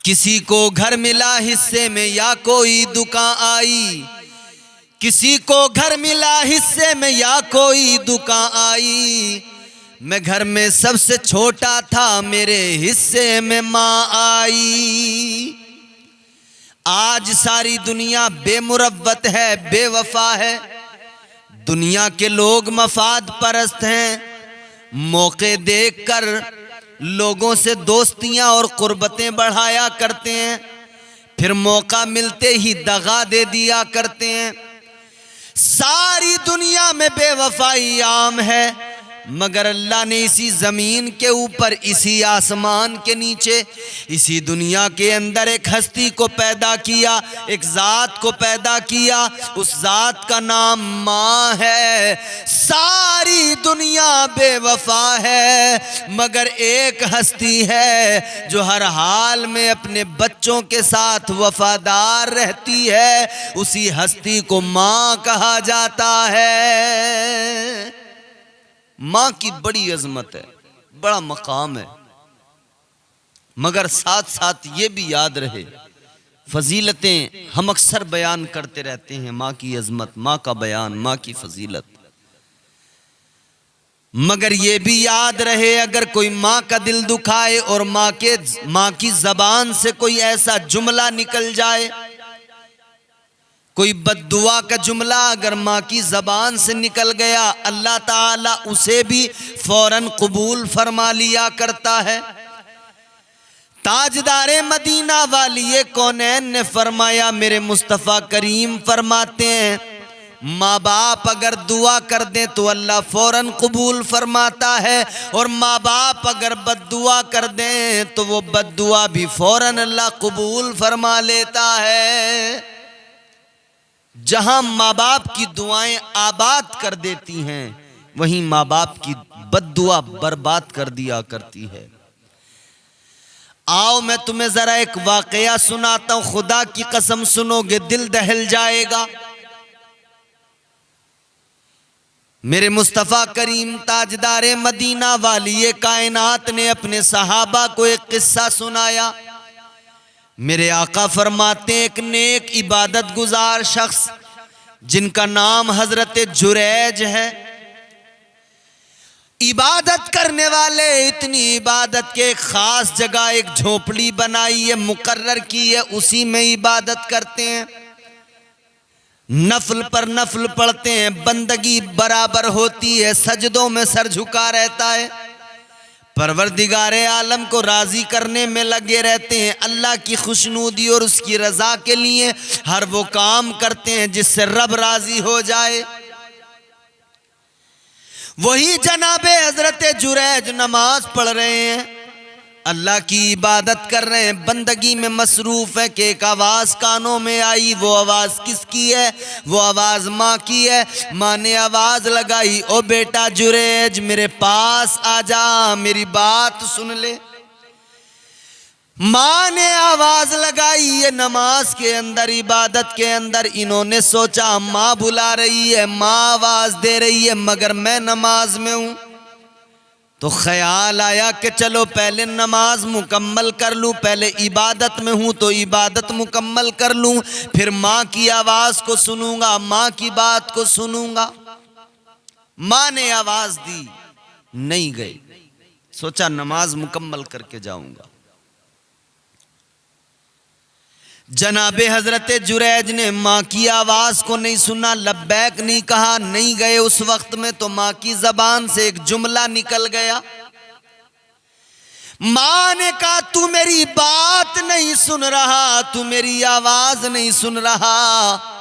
किसी को घर मिला हिस्से में या कोई दुकान आई, किसी को घर मिला हिस्से में या कोई दुकान आई। मैं घर में सबसे छोटा था, मेरे हिस्से में माँ आई। आज सारी दुनिया बेमुरव्वत है, बेवफा है। दुनिया के लोग मफाद परस्त हैं। मौके देखकर लोगों से दोस्तियां और कुर्बतें बढ़ाया करते हैं, फिर मौका मिलते ही दगा दे दिया करते हैं। सारी दुनिया में बेवफाई आम है, मगर अल्लाह ने इसी ज़मीन के ऊपर, इसी आसमान के नीचे, इसी दुनिया के अंदर एक हस्ती को पैदा किया, एक ज़ात को पैदा किया। उस ज़ात का नाम माँ है। सारी दुनिया बेवफा है, मगर एक हस्ती है जो हर हाल में अपने बच्चों के साथ वफादार रहती है। उसी हस्ती को माँ कहा जाता है। माँ की बड़ी अजमत है, बड़ा मकाम है, मगर साथ साथ ये भी याद रहे, फजीलतें हम अक्सर बयान करते रहते हैं। माँ की अजमत, माँ का बयान, माँ की फजीलत, मगर ये भी याद रहे, अगर कोई माँ का दिल दुखाए और माँ की जबान से कोई ऐसा जुमला निकल जाए, कोई बद्दुआ का जुमला अगर माँ की ज़बान से निकल गया, अल्लाह ताला उसे भी फौरन कबूल फरमा लिया करता है। ताजदारे मदीना वाली कौनैन ने फरमाया, मेरे मुस्तफ़ा करीम फरमाते हैं, माँ बाप अगर दुआ कर दें तो अल्लाह फौरन कबूल फरमाता है, और माँ बाप अगर बद्दुआ कर दें तो वो बद्दुआ भी फौरन अल्लाह कबूल फरमा लेता है। जहां माँ बाप की दुआएं आबाद कर देती हैं, वहीं माँ बाप की बद्दुआ बर्बाद कर दिया करती है। आओ मैं तुम्हें जरा एक वाकया सुनाता हूं, खुदा की कसम सुनोगे दिल दहल जाएगा। मेरे मुस्तफ़ा करीम ताजदारे मदीना वाली कायनात ने अपने सहाबा को एक किस्सा सुनाया। मेरे आका फरमाते, एक नेक इबादत गुजार शख्स जिनका नाम हजरत जुरैज है, इबादत करने वाले इतनी इबादत के एक खास जगह एक झोपड़ी बनाई है, मुकर्रर की है, उसी में इबादत करते हैं। नफल पर नफल पढ़ते हैं, बंदगी बराबर होती है, सजदों में सर झुका रहता है, परवरदिगारे आलम को राजी करने में लगे रहते हैं। अल्लाह की खुशनूदी और उसकी रजा के लिए हर वो काम करते हैं जिससे रब राजी हो जाए। वही जनाबे हजरत जुरैज नमाज पढ़ रहे हैं, अल्लाह की इबादत कर रहे हैं, बंदगी में मसरूफ है कि एक आवाज़ कानों में आई। वो आवाज़ किसकी है? वो आवाज़ माँ की है। माँ ने आवाज़ लगाई, ओ बेटा जुरैज मेरे पास आ जा, मेरी बात सुन ले। माँ ने आवाज़ लगाई, ये नमाज के अंदर, इबादत के अंदर। इन्होंने सोचा माँ बुला रही है, माँ आवाज़ दे रही है, मगर मैं नमाज में हूँ। तो ख्याल आया कि चलो पहले नमाज मुकम्मल कर लूँ, पहले इबादत में हूँ तो इबादत मुकम्मल कर लूँ, फिर माँ की आवाज़ को सुनूंगा, माँ की बात को सुनूंगा। माँ ने आवाज़ दी, नहीं गई, सोचा नमाज मुकम्मल करके जाऊंगा। जनाबे हजरत जुरैज ने माँ की आवाज़ को नहीं सुना, लब्बैक नहीं कहा, नहीं गए। उस वक्त में तो माँ की ज़बान से एक जुमला निकल गया। माँ ने कहा, तू मेरी बात नहीं सुन रहा, तू मेरी आवाज़ नहीं सुन रहा।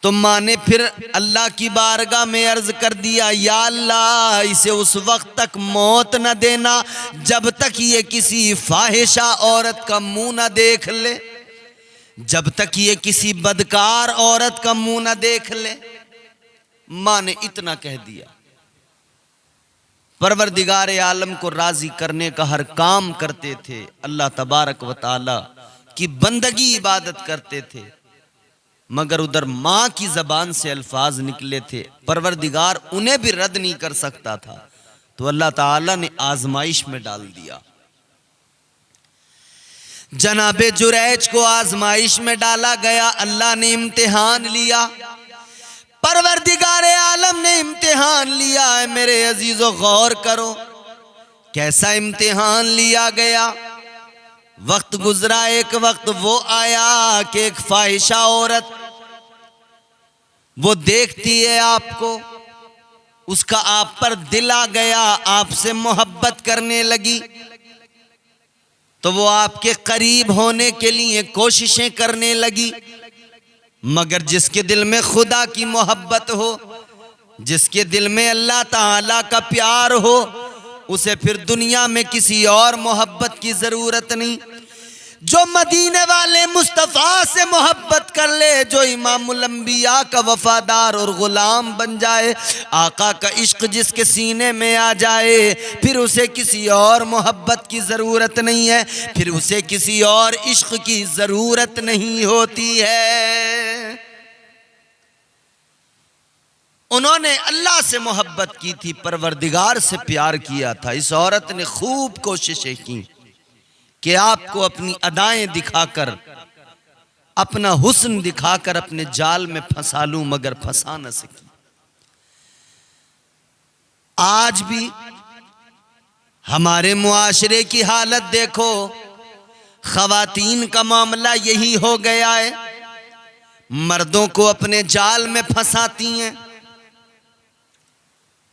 तो माँ ने फिर अल्लाह की बारगाह में अर्ज कर दिया, या अल्लाह इसे उस वक्त तक मौत न देना जब तक ये किसी फाहिशा औरत का मुंह न देख ले, जब तक ये किसी बदकार औरत का मुंह न देख ले। माँ ने इतना कह दिया। परवरदिगार आलम को राजी करने का हर काम करते थे, अल्लाह तबारक व तआला की बंदगी इबादत करते थे, मगर उधर माँ की ज़बान से अल्फाज निकले थे, परवरदिगार उन्हें भी रद्द नहीं कर सकता था, तो अल्लाह ताला ने आजमाइश में डाल दिया। जनाबे जुरैज को आजमाइश में डाला गया, अल्लाह ने इम्तिहान लिया, परवरदिगारे आलम ने इम्तिहान लिया है। मेरे अजीजों गौर करो कैसा इम्तिहान लिया गया। वक्त गुजरा, एक वक्त वो आया कि एक फाहिशा औरत वो देखती है आपको, उसका आप पर दिल आ गया, आपसे मोहब्बत करने लगी, तो वो आपके करीब होने के लिए कोशिशें करने लगी। मगर जिसके दिल में खुदा की मोहब्बत हो, जिसके दिल में अल्लाह ताला का प्यार हो, उसे फिर दुनिया में किसी और मोहब्बत की जरूरत नहीं। जो मदीने वाले मुस्तफ़ा से मोहब्बत कर ले, जो इमामुल अंबिया का वफादार और गुलाम बन जाए, आका का इश्क जिसके सीने में आ जाए, फिर उसे किसी और मोहब्बत की ज़रूरत नहीं है, फिर उसे किसी और इश्क की ज़रूरत नहीं होती है। उन्होंने अल्लाह से मोहब्बत की थी, परवरदिगार से प्यार किया था। इस औरत ने खूब कोशिशें की कि आपको अपनी अदाएं दिखाकर, अपना हुस्न दिखाकर अपने जाल में फंसा लूं, मगर फंसा न सकी। आज भी हमारे मुआशरे की हालत देखो, खवातीन का मामला यही हो गया है। मर्दों को अपने जाल में फंसाती हैं।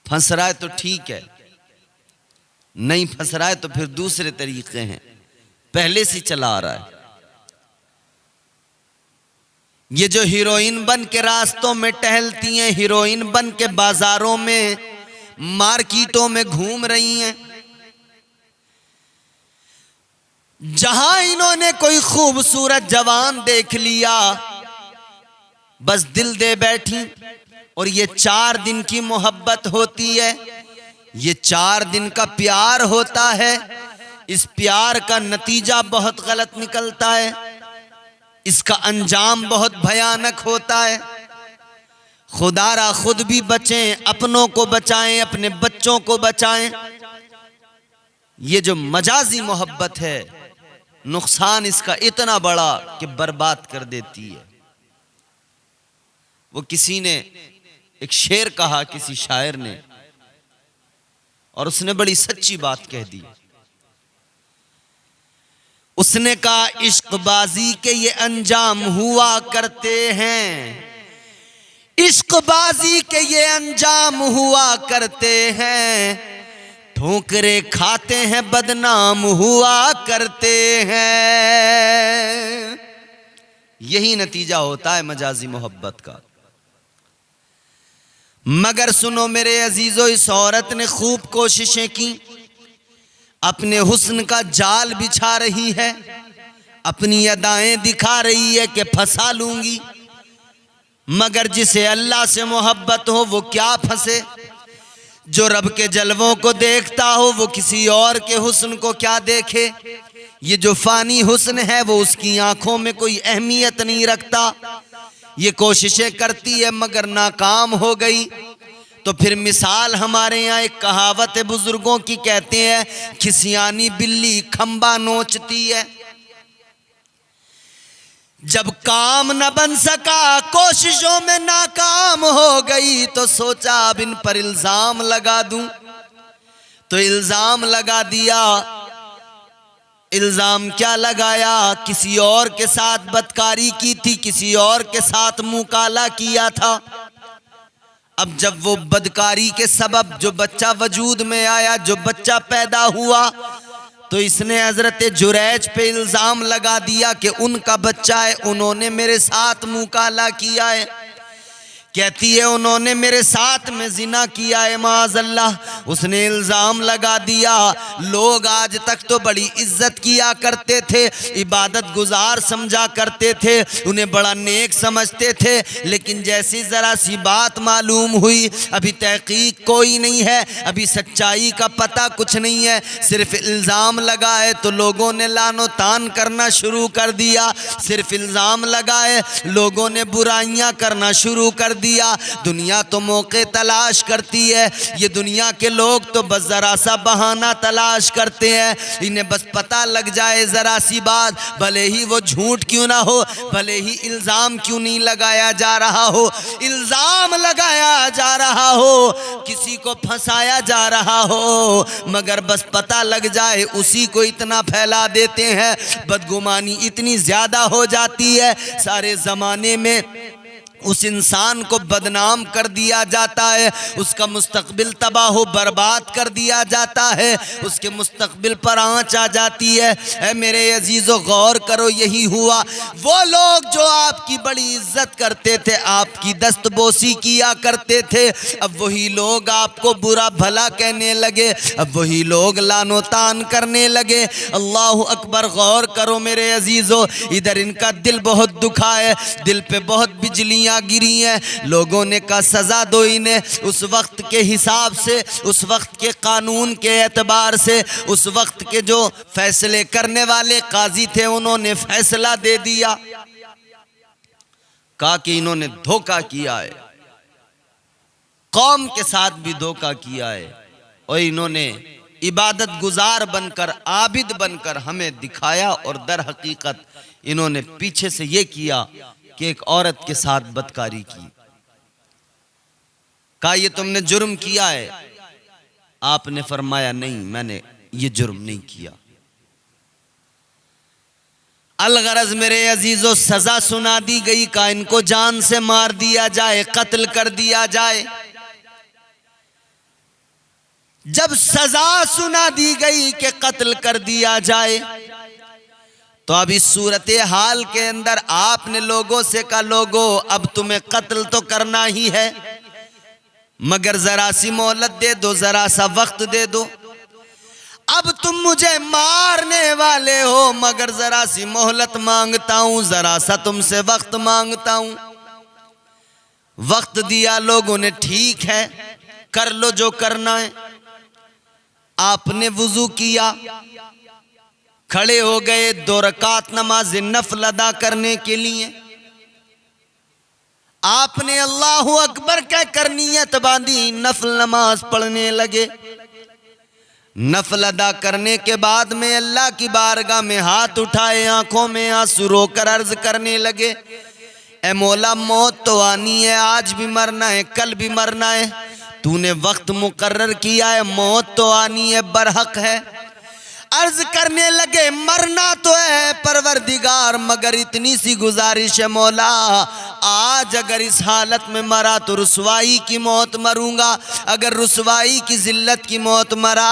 फंस रहा है तो ठीक है, नहीं फंस रहा है तो फिर दूसरे तरीके हैं, पहले से चला आ रहा है। ये जो हीरोइन बन के रास्तों में टहलती हैं, हीरोइन बन के बाजारों में, मार्केटों में घूम रही हैं, जहां इन्होंने कोई खूबसूरत जवान देख लिया, बस दिल दे बैठी। और ये 4 दिन की मोहब्बत होती है, ये 4 दिन का प्यार होता है। इस प्यार का नतीजा बहुत गलत निकलता है, इसका अंजाम बहुत भयानक होता है। खुदारा खुद भी बचें, अपनों को बचाएं, अपने बच्चों को बचाएं। ये जो मजाजी मोहब्बत है, नुकसान इसका इतना बड़ा कि बर्बाद कर देती है। वो किसी ने एक शेर कहा, किसी शायर ने, और उसने बड़ी सच्ची बात कह दी। उसने कहा, इश्कबाजी के ये अंजाम हुआ करते हैं, इश्कबाजी के ये अंजाम हुआ करते हैं, ठोकरे खाते हैं बदनाम हुआ करते हैं। यही नतीजा होता है मजाजी मोहब्बत का। मगर सुनो मेरे अजीजों, इस औरत ने खूब कोशिशें की, अपने हुस्न का जाल बिछा रही है, अपनी अदाएं दिखा रही है कि फंसा लूंगी। मगर जिसे अल्लाह से मोहब्बत हो वो क्या फंसे, जो रब के जलवों को देखता हो वो किसी और के हुस्न को क्या देखे। ये जो फानी हुस्न है वो उसकी आंखों में कोई अहमियत नहीं रखता। ये कोशिशें करती है मगर नाकाम हो गई। तो फिर मिसाल हमारे यहाँ एक कहावत है बुजुर्गों की, कहते हैं खिसियानी बिल्ली खंबा नोचती है। जब काम न बन सका, कोशिशों में नाकाम हो गई, तो सोचा अब इन पर इल्जाम लगा दूं। तो इल्जाम लगा दिया। इल्जाम क्या लगाया, किसी और के साथ बदकारी की थी, किसी और के साथ मुंह काला किया था। अब जब वो बदकारी के सबब जो बच्चा वजूद में आया, जो बच्चा पैदा हुआ, तो इसने हजरत जुरैज पे इल्जाम लगा दिया कि उनका बच्चा है, उन्होंने मेरे साथ मुंह काला किया है। कहती है उन्होंने मेरे साथ में जिना किया है, माज़अल्लाह। उसने इल्ज़ाम लगा दिया। लोग आज तक तो बड़ी इज्जत किया करते थे, इबादत गुजार समझा करते थे, उन्हें बड़ा नेक समझते थे, लेकिन जैसी ज़रा सी बात मालूम हुई, अभी तहकीक कोई नहीं है, अभी सच्चाई का पता कुछ नहीं है, सिर्फ इल्ज़ाम लगा है, तो लोगों ने लानो तान करना शुरू कर दिया। सिर्फ इल्ज़ाम लगा है, लोगों ने बुराइयाँ करना शुरू कर दिया। दुनिया तो मौके तलाश करती है, ये दुनिया के लोग तो बस ज़रा सा बहाना तलाश करते हैं। इन्हें बस पता लग जाए ज़रा सी बात, भले ही वो झूठ क्यों ना हो, भले ही इल्ज़ाम क्यों नहीं लगाया जा रहा हो, इल्ज़ाम लगाया जा रहा हो, किसी को फंसाया जा रहा हो, मगर बस पता लग जाए उसी को इतना फैला देते हैं। बदगुमानी इतनी ज़्यादा हो जाती है, सारे ज़माने में उस इंसान को बदनाम कर दिया जाता है, उसका मुस्तकबिल तबाह बर्बाद कर दिया जाता है, उसके मुस्तकबिल पर आँच आ जाती है। ऐ मेरे अजीज़ों गौर करो, यही हुआ। वो लोग जो आपकी बड़ी इज्जत करते थे, आपकी दस्तबोसी किया करते थे, अब वही लोग आपको बुरा भला कहने लगे, अब वही लोग लानो तान करने लगे। अल्लाह अकबर। गौर करो मेरे अजीज़ों, इधर इनका दिल बहुत दुखा है, दिल पे बहुत बिजलियाँ गिरी हैं। लोगों ने कहा सजा दो इन्हें, उस वक्त के हिसाब से, उस वक्त के कानून के एतबार से, उस वक्त के जो फैसले करने वाले काजी थे उन्होंने फैसला दे दिया। कहा कि इन्होंने धोखा किया है, कौम के साथ भी धोखा किया है, और इन्होंने इबादत गुजार बनकर, आबिद बनकर हमें दिखाया, और दर हकीकत इन्होंने पीछे से ये किया कि एक औरत के साथ बदकारी की। कहा ये तुमने जुर्म किया है? आपने फरमाया नहीं, मैंने ये जुर्म नहीं किया। अलगरज मेरे अजीजों, सजा सुना दी गई, का इनको जान से मार दिया जाए, कत्ल कर दिया जाए। जब सजा सुना दी गई कि कत्ल कर दिया जाए, तो अब इस सूरत हाल के अंदर आपने लोगों से कहा, लोगों अब तुम्हें कत्ल तो करना ही है, मगर जरा सी मोहलत दे दो, जरा सा वक्त दे दो। अब तुम मुझे मारने वाले हो, मगर जरा सी मोहलत मांगता हूं, जरा सा तुमसे वक्त मांगता हूं। वक्त दिया लोगों ने, ठीक है कर लो जो करना है। आपने वुजू किया, खड़े हो गए 2 रकात नमाज नफल अदा करने के लिए। आपने अल्लाह अकबर कहकर नियत बांधी, नफल नमाज पढ़ने लगे। नफल अदा करने के बाद में अल्लाह की बारगाह में हाथ उठाए, आंखों में आंसू रोकर अर्ज करने लगे, ए मौला मौत तो आनी है, आज भी मरना है, कल भी मरना है, तूने वक्त मुकर्रर किया है, मौत तो आनी है, बरहक है। अर्ज करने लगे, मरना तो है परवरदिगार, मगर इतनी सी गुजारिश है मौला, आज अगर इस हालत में मरा तो रुसवाई की मौत मरूंगा, अगर रुसवाई की जिल्लत की मौत मरा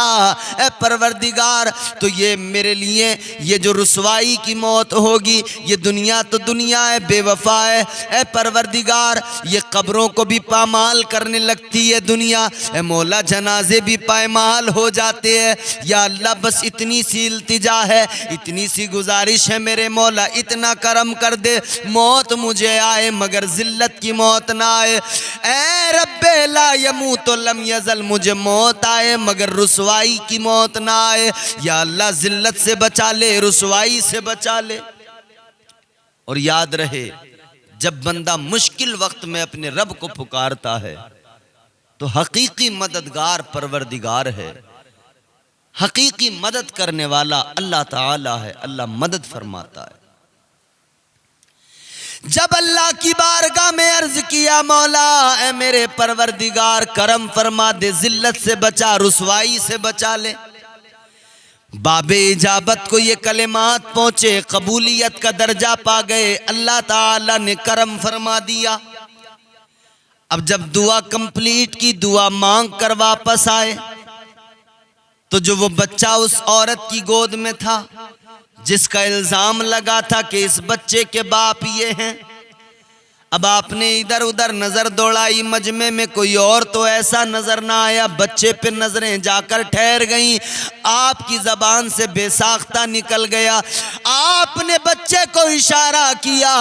ए परवरदिगार, तो ये मेरे लिए ये जो रुसवाई की मौत होगी, ये दुनिया तो दुनिया है, बेवफा है ए परवरदिगार, ये कब्रों को भी पामाल करने लगती है दुनिया, ए मौला जनाजे भी पामाल हो जाते हैं। या अल्लाह बस इतनी सी इल्तिजा है, इतनी सी गुजारिश है मेरे मौला, इतना करम कर दे, मौत मुझे आए मगर जिल्लत की मौत ना आए। ऐ रब्बे ला यमूत लम यजल, मुझे मौत आए मगर रुसवाई की मौत ना आए। या अल्लाह जिल्लत से बचा ले, रुसवाई से बचा ले। और याद रहे, जब बंदा मुश्किल वक्त में अपने रब को पुकारता है तो हकीकी मददगार परवरदिगार है, हकीकी मदद करने वाला अल्लाह ताला है, अल्लाह मदद फरमाता है। जब अल्लाह की बारगाह में अर्ज किया, मौला ए मेरे परवरदिगार करम फरमा दे, जिल्लत से बचा, रुसवाई से बचा ले। बाबे इजाबत को ये कलेमात पहुंचे, कबूलियत का दर्जा पा गए, अल्लाह ताला ने करम फरमा दिया। अब जब दुआ कंप्लीट की, दुआ मांग कर वापस आए, तो जो वो बच्चा उस औरत की गोद में था, जिसका इल्जाम लगा था कि इस बच्चे के बाप ये हैं, अब आपने इधर उधर नजर दौड़ाई, मजमे में कोई और तो ऐसा नजर ना आया, बच्चे पे नजरें जाकर ठहर गईं, आपकी जबान से बेसाख्ता निकल गया। आपने बच्चे को इशारा किया,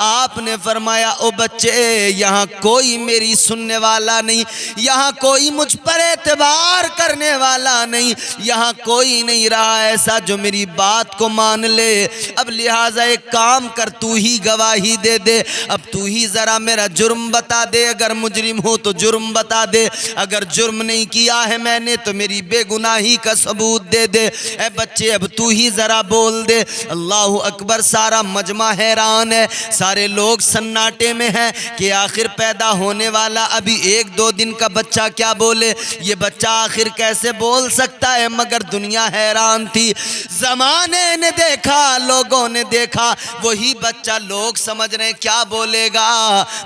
आपने फरमाया, ओ बच्चे यहाँ कोई मेरी सुनने वाला नहीं, यहाँ कोई मुझ पर एतबार करने वाला नहीं, यहाँ कोई नहीं रहा ऐसा जो मेरी बात को मान ले। अब लिहाजा एक काम कर, तू ही गवाही दे दे, अब तू ही भी जरा मेरा जुर्म बता दे, अगर मुजरिम हो तो जुर्म बता दे, अगर जुर्म नहीं किया है मैंने तो मेरी बेगुनाही का सबूत दे दे। ए बच्चे अब तू ही जरा बोल दे। अल्लाह अकबर। सारा मजमा हैरान है, सारे लोग सन्नाटे में हैं कि आखिर पैदा होने वाला अभी 1-2 दिन का बच्चा क्या बोले, ये बच्चा आखिर कैसे बोल सकता है। मगर दुनिया हैरान थी, जमाने ने देखा, लोगों ने देखा, वही बच्चा लोग समझ रहे क्या बोलेगा,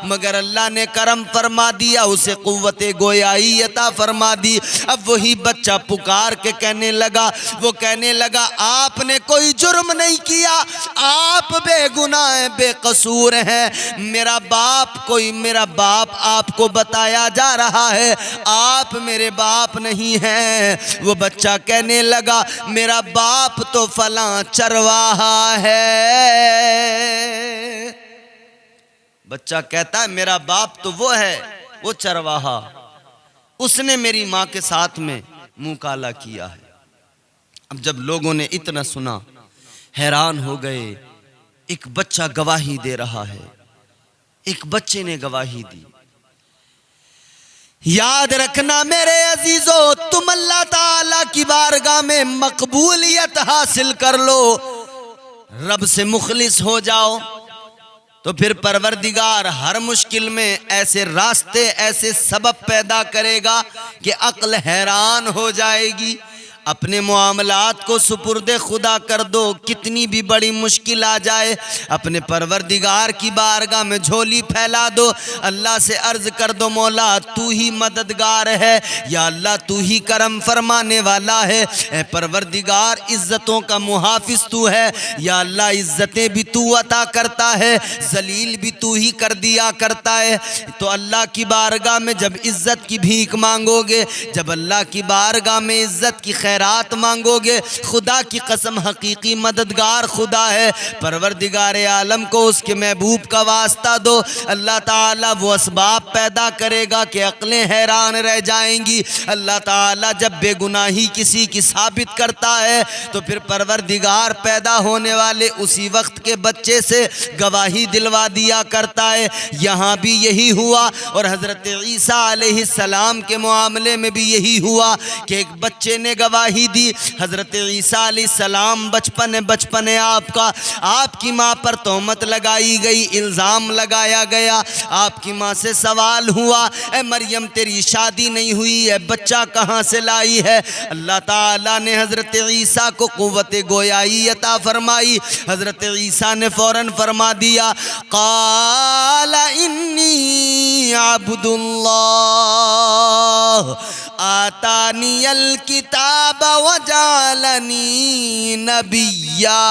मगर अल्लाह ने करम फरमा दिया, उसे कुव्वते गोयाई अता फरमा दी। अब वही बच्चा पुकार के कहने लगा, वो कहने लगा आपने कोई जुर्म नहीं किया, आप बेगुनाह हैं, बेकसूर हैं, मेरा बाप आपको बताया जा रहा है, आप मेरे बाप नहीं हैं। वो बच्चा कहने लगा मेरा बाप तो फलां चरवाहा है। बच्चा कहता है मेरा बाप तो वो है, वो चरवाहा, उसने मेरी माँ के साथ में मुंह काला किया है। अब जब लोगों ने इतना सुना हैरान हो गए। एक बच्चा गवाही दे रहा है, एक बच्चे ने गवाही दी। याद रखना मेरे अजीजों, तुम अल्लाह ताला की बारगाह में मकबूलियत हासिल कर लो, रब से मुखलिस हो जाओ, तो फिर परवरदिगार हर मुश्किल में ऐसे रास्ते, ऐसे सबब पैदा करेगा कि अक्ल हैरान हो जाएगी। अपने मामलात को सुपुर्दे खुदा कर दो, कितनी भी बड़ी मुश्किल आ जाए अपने परवरदिगार की बारगाह में झोली फैला दो, अल्लाह से अर्ज कर दो मौला तू ही मददगार है, या अल्लाह तू ही करम फरमाने वाला है, ए परवरदिगार इज्जतों का मुहाफिज तू है, या अल्लाह इज्जतें भी तू अता करता है, जलील भी तू ही कर दिया करता है। तो अल्लाह की बारगाह में जब इज्जत की भीख मांगोगे, जब अल्लाह की बारगाह में इज्जत की रात मांगोगे, खुदा की कसम हकीकी मददगार खुदा है। परवरदिगार आलम को उसके महबूब का वास्ता दो, अल्लाह ताला वो असबाब पैदा करेगा कि अक्लें हैरान रह जाएंगी। अल्लाह ताला जब बेगुनाही किसी की साबित करता है तो फिर परवरदिगार पैदा होने वाले उसी वक्त के बच्चे से गवाही दिलवा दिया करता है। यहाँ भी यही हुआ और हज़रत ईसा अलैहिस्सलाम के मामले में भी यही हुआ कि एक बच्चे ने गवाही दी। हजरत ईसा अलैहिस्सलाम बचपन है आपकी माँ पर तोहमत लगाई गई, इल्ज़ाम लगाया गया, आपकी माँ से सवाल हुआ ए मरियम तेरी शादी नहीं हुई है, बच्चा कहाँ से लाई है। अल्लाह ताला ने हजरत ईसा को कुव्वत गोयाई अता फरमाई। हजरत ईसा ने फौरन फरमा दिया क़ाला इन्नी अब्दुल्लाह आतानियल किताब वजालनी नबिया।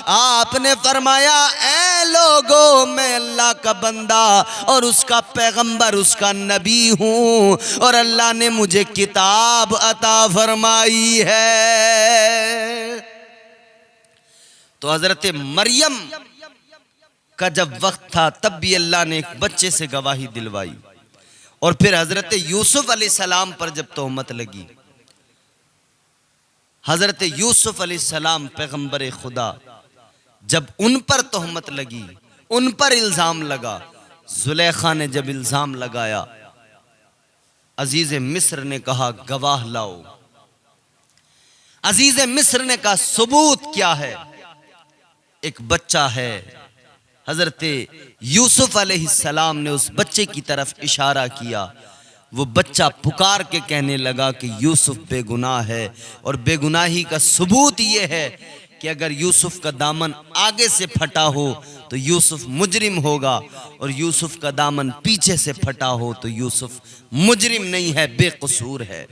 आपने फरमाया ऐ लोगों मैं अल्लाह का बंदा और उसका पैगंबर, उसका नबी हूँ और अल्लाह ने मुझे किताब अता फरमाई है। तो हजरत मरियम का जब वक्त था तब भी अल्लाह ने एक बच्चे से गवाही दिलवाई। और फिर हजरत यूसुफ अलैहिस्सलाम पर जब तोहमत लगी, हजरत यूसुफ अलैहिस्सलाम पैगंबर खुदा, जब उन पर तोहमत लगी, उन पर इल्जाम लगा, जुलेखा ने जब इल्जाम लगाया, अजीज मिस्र ने कहा गवाह लाओ। अजीज मिस्र ने कहा सबूत क्या है? एक बच्चा है। हजरत यूसुफ अलैहिस्सलाम ने उस बच्चे की तरफ इशारा किया। वो बच्चा पुकार के कहने लगा कि यूसुफ बेगुनाह है और बेगुनाही का सबूत ये है कि अगर यूसुफ का दामन आगे से फटा हो तो यूसुफ मुजरिम होगा और यूसुफ का दामन पीछे से फटा हो तो यूसुफ मुजरिम नहीं है, बेकसूर है।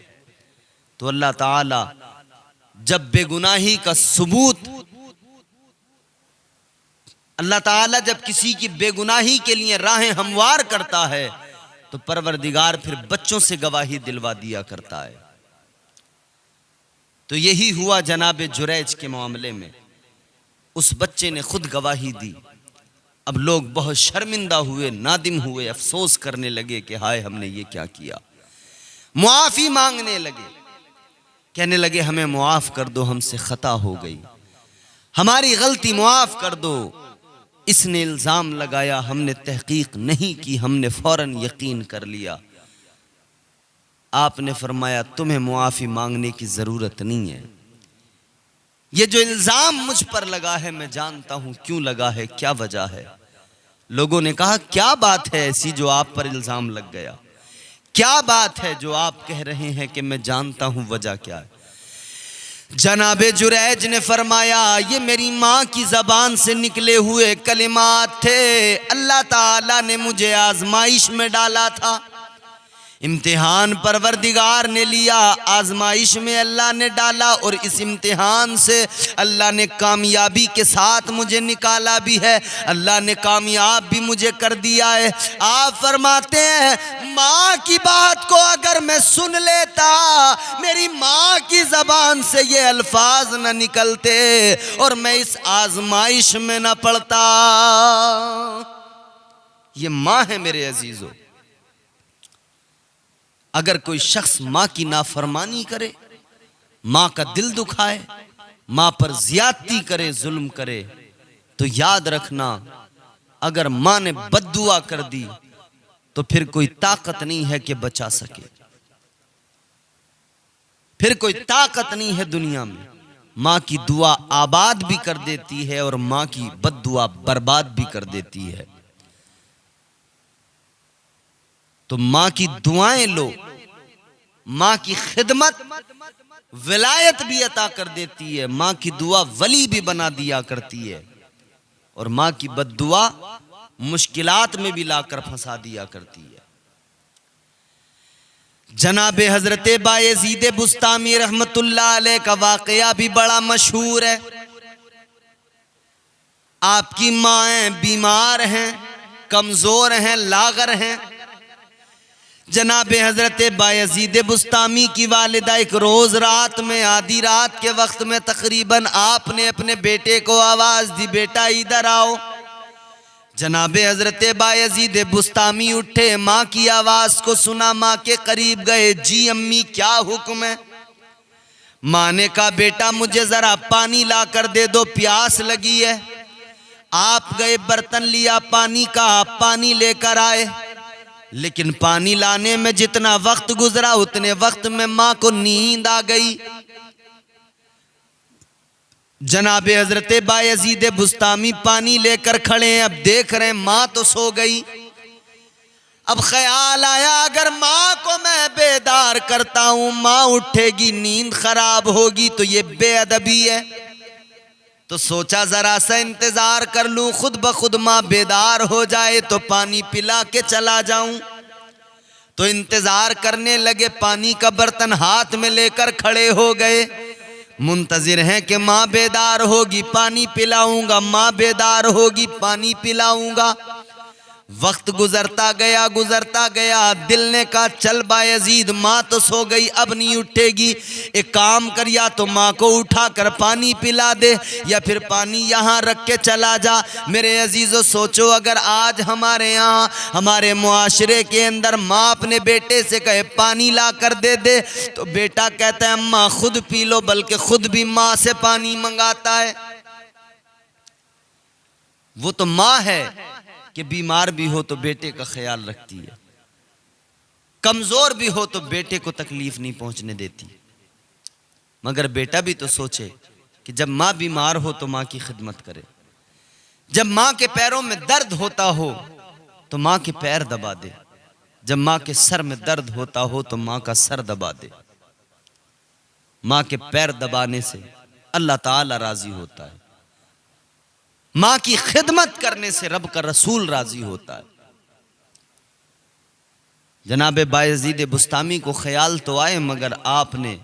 तो अल्लाह ताला जब बेगुनाही का सबूत, अल्लाह ताला जब किसी की बेगुनाही के लिए राहें हमवार करता है तो परवरदिगार फिर बच्चों से गवाही दिलवा दिया करता है। तो यही हुआ जनाब जुरैज के मामले में। उस बच्चे ने खुद गवाही दी। अब लोग बहुत शर्मिंदा हुए, नादिम हुए, अफसोस करने लगे कि हाय हमने ये क्या किया। मुआफ़ी मांगने लगे, कहने लगे हमें मुआफ़ कर दो, हमसे खता हो गई, हमारी गलती मुआफ़ कर दो। इसने इल्ज़ाम लगाया, हमने तहकीक नहीं की, हमने फ़ौरन यकीन कर लिया। आपने फरमाया तुम्हें मुआफ़ी मांगने की ज़रूरत नहीं है। ये जो इल्ज़ाम मुझ पर लगा है मैं जानता हूँ क्यों लगा है, क्या वजह है। लोगों ने कहा क्या बात है ऐसी जो आप पर इल्ज़ाम लग गया, क्या बात है जो आप कह रहे हैं कि मैं जानता हूँ वजह क्या है। जनाबे जुरैज ने फरमाया ये मेरी माँ की ज़बान से निकले हुए कलिमात थे। अल्लाह ताला ने मुझे आजमाइश में डाला था, इम्तिहान परवरदिगार ने लिया, आजमाइश में अल्लाह ने डाला और इस इम्तिहान से अल्लाह ने कामयाबी के साथ मुझे निकाला भी है, अल्लाह ने कामयाब भी मुझे कर दिया है। आप फरमाते हैं माँ की बात को अगर मैं सुन लेता, मेरी माँ की ज़बान से ये अल्फाज न निकलते और मैं इस आजमाइश में न पड़ता। ये माँ है मेरे अजीजों। अगर कोई शख्स माँ की नाफरमानी करे, माँ का दिल दुखाए, माँ पर ज्यादती करे, जुल्म करे, तो याद रखना अगर माँ ने बद्दुआ कर दी तो फिर कोई ताकत नहीं है कि बचा सके, फिर कोई ताकत नहीं है दुनिया में। माँ की दुआ आबाद भी कर देती है और माँ की बद्दुआ बर्बाद भी कर देती है। तो माँ की दुआएं लो, माँ की खिदमत विलायत भी अता कर देती है, माँ की दुआ वली भी बना दिया करती है और माँ की बद्दुआ मुश्किलात में भी लाकर फंसा दिया करती है। जनाबे हजरत बायजीद बुस्तामी रहमतुल्लाह अलैह का वाकया भी बड़ा मशहूर है। आपकी माएँ बीमार हैं, कमजोर हैं, लागर हैं। जनाबे हजरत बायजीद बुस्तामी की वालिदा एक रोज रात में, आधी रात के वक्त में तकरीबन आपने अपने बेटे को आवाज दी, बेटा इधर आओ। जनाबे हजरत बायजीद बुस्तामी उठे, माँ की आवाज को सुना, माँ के करीब गए। जी अम्मी क्या हुक्म है? माँ ने कहा बेटा मुझे जरा पानी ला कर दे दो, प्यास लगी है। आप गए, बर्तन लिया पानी का, पानी लेकर आए, लेकिन पानी लाने में जितना वक्त गुजरा उतने वक्त में माँ को नींद आ गई। जनाबे हजरत बायजीद बुस्तामी पानी लेकर खड़े हैं, अब देख रहे हैं माँ तो सो गई। अब ख्याल आया अगर माँ को मैं बेदार करता हूं, माँ उठेगी, नींद खराब होगी तो ये बेअदबी है। तो सोचा जरा सा इंतजार कर लूं, खुद ब खुद माँ बेदार हो जाए तो पानी पिला के चला जाऊं। तो इंतजार करने लगे, पानी का बर्तन हाथ में लेकर खड़े हो गए, मुंतजिर हैं कि माँ बेदार होगी पानी पिलाऊंगा, माँ बेदार होगी पानी पिलाऊंगा। वक्त गुजरता गया, दिल ने कहा चल बायजीद माँ तो सो गई, अब नहीं उठेगी, एक काम कर या तो माँ को उठा कर पानी पिला दे या फिर पानी यहाँ रख के चला जा। मेरे अजीजों सोचो अगर आज हमारे यहाँ हमारे मुआशरे के अंदर माँ अपने बेटे से कहे पानी ला कर दे दे तो बेटा कहता है अम्मा खुद पी लो, बल्कि खुद भी माँ से पानी मंगाता है। वो तो माँ है कि बीमार भी हो तो बेटे का ख्याल रखती है, कमजोर भी हो तो बेटे को तकलीफ नहीं पहुंचने देती। मगर बेटा भी तो सोचे कि जब माँ बीमार हो तो माँ की खिदमत करे, जब माँ के पैरों में दर्द होता हो तो माँ के पैर दबा दे, जब माँ के सर में दर्द होता हो तो माँ का सर दबा दे। माँ के पैर दबाने से अल्लाह ताला राजी होता है, माँ की खिदमत करने से रब का रसूल राजी होता है। जनाबे बायजीद बुस्तामी को ख्याल तो आए मगर आपने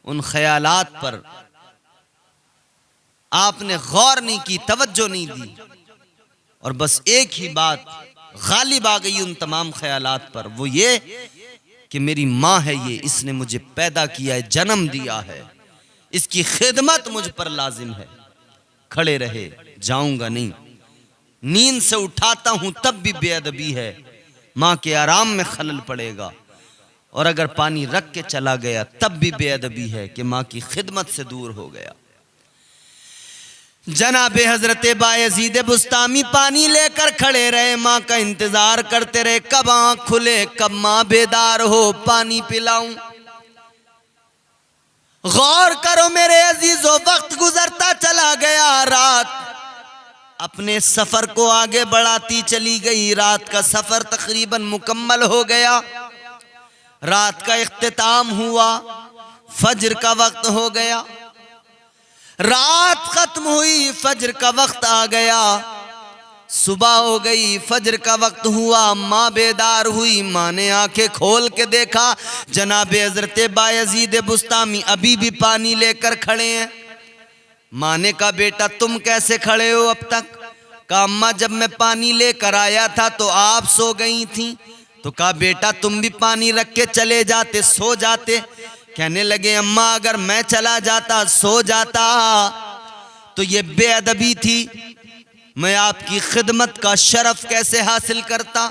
उन ख्यालात पर आपने गौर नहीं की, तवज्जो नहीं दी और बस एक ही बात गालिब आ गई उन तमाम ख्यालात पर, वो ये कि मेरी माँ है ये, इसने मुझे पैदा किया है, जन्म दिया है, इसकी खिदमत मुझ पर लाजिम है। खड़े रहे, जाऊंगा नहीं, नींद से उठाता हूं तब भी बेअदबी है, माँ के आराम में खलल पड़ेगा, और अगर पानी रख के चला गया तब भी बेअदबी है कि माँ की खिदमत से दूर हो गया। जनाबे हजरत बायजीद बुस्तामी पानी लेकर खड़े रहे, माँ का इंतजार करते रहे, कब आँख खुले, कब माँ बेदार हो, पानी पिलाऊं। गौर करो मेरे अजीजों, वक्त गुजरता चला गया, रात अपने सफर को आगे बढ़ाती चली गई। रात का सफर तकरीबन मुकम्मल हो गया, रात का इख्तिताम हुआ, फज्र का वक्त हो गया, रात खत्म हुई, फज्र का वक्त आ गया, सुबह हो गई, फज्र का वक्त हुआ, माँ बेदार हुई। माँ ने आंखें खोल के देखा, जनाबे हजरत बायजीद बुस्तामी अभी भी पानी लेकर खड़े हैं। माँ ने कहा, बेटा तुम कैसे खड़े हो अब तक? कहा, अम्मा जब मैं पानी लेकर आया था तो आप सो गई थी। तो कहा, बेटा तुम भी पानी रख के चले जाते, सो जाते। कहने लगे, अम्मा अगर मैं चला जाता, सो जाता तो ये बेअदबी थी, मैं आपकी खिदमत का शरफ कैसे हासिल करता।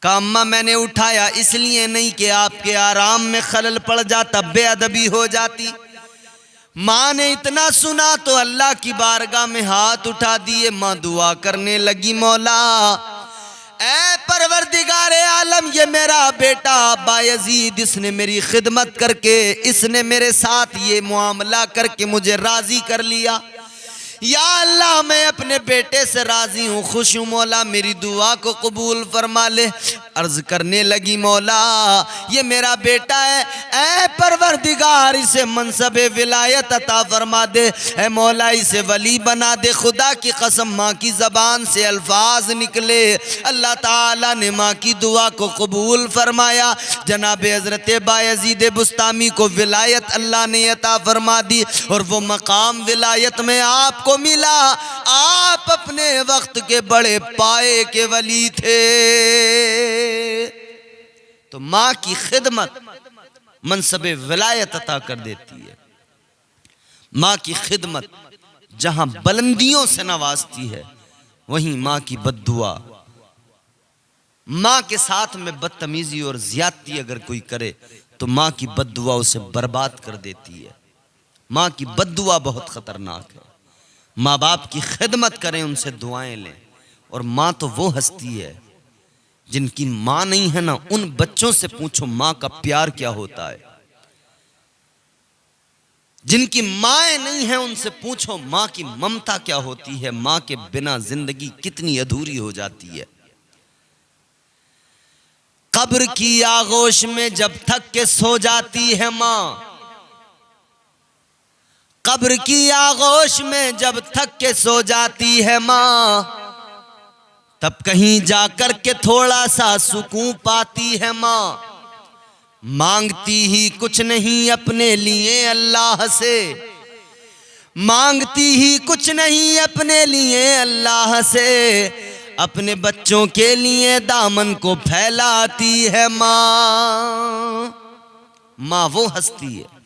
कहा, अम्मा मैंने उठाया इसलिए नहीं कि आपके आराम में खलल पड़ जाता, बेअदबी हो जाती। माँ ने इतना सुना तो अल्लाह की बारगाह में हाथ उठा दिए। माँ दुआ करने लगी, मौला ऐ परवरदिगारे आलम, ये मेरा बेटा बायजीद, इसने मेरी खिदमत करके, इसने मेरे साथ ये मुआमला करके मुझे राजी कर लिया। या अल्लाह मैं अपने बेटे से राजी हूँ, खुश हूँ, मौला मेरी दुआ को कबूल फरमा ले। अर्ज करने लगी, मौला ये मेरा बेटा है, ऐ परवरदिगार इसे मनसबे विलायत अता फरमा दे, ऐ मौला इसे वली बना दे। खुदा की कसम माँ की ज़बान से अल्फाज निकले, अल्लाह ताला ने माँ की दुआ को कबूल फरमाया। जनाब हज़रत बायजीद बुस्तामी को विलायत अल्लाह ने अता फरमा दी, और वो मकाम विलायत में आपको मिला। आप अपने वक्त के बड़े पाए के वली थे। तो माँ की खिदमत मनसबे विलायत अता कर देती है। माँ की खिदमत जहां बुलंदियों से नवाजती है, वहीं माँ की बद्दुआ, माँ के साथ में बदतमीजी और ज्यादती अगर कोई करे तो माँ की बद्दुआ उसे बर्बाद कर देती है। माँ की बद्दुआ बहुत खतरनाक है। माँ बाप की खिदमत करें, उनसे दुआएं लें। और माँ तो वो हस्ती है जिनकी माँ नहीं है ना, उन बच्चों से पूछो माँ का प्यार क्या होता है। जिनकी माँ नहीं है उनसे पूछो माँ की ममता क्या होती है। माँ के बिना जिंदगी कितनी अधूरी हो जाती है। कब्र की आगोश में जब थक के सो जाती है माँ, कब्र की आगोश में जब थक के सो जाती है माँ, तब कहीं जाकर के थोड़ा सा सुकून पाती है माँ। मांगती ही कुछ नहीं अपने लिए अल्लाह से, मांगती ही कुछ नहीं अपने लिए अल्लाह से, अपने बच्चों के लिए दामन को फैलाती है माँ। माँ वो हस्ती है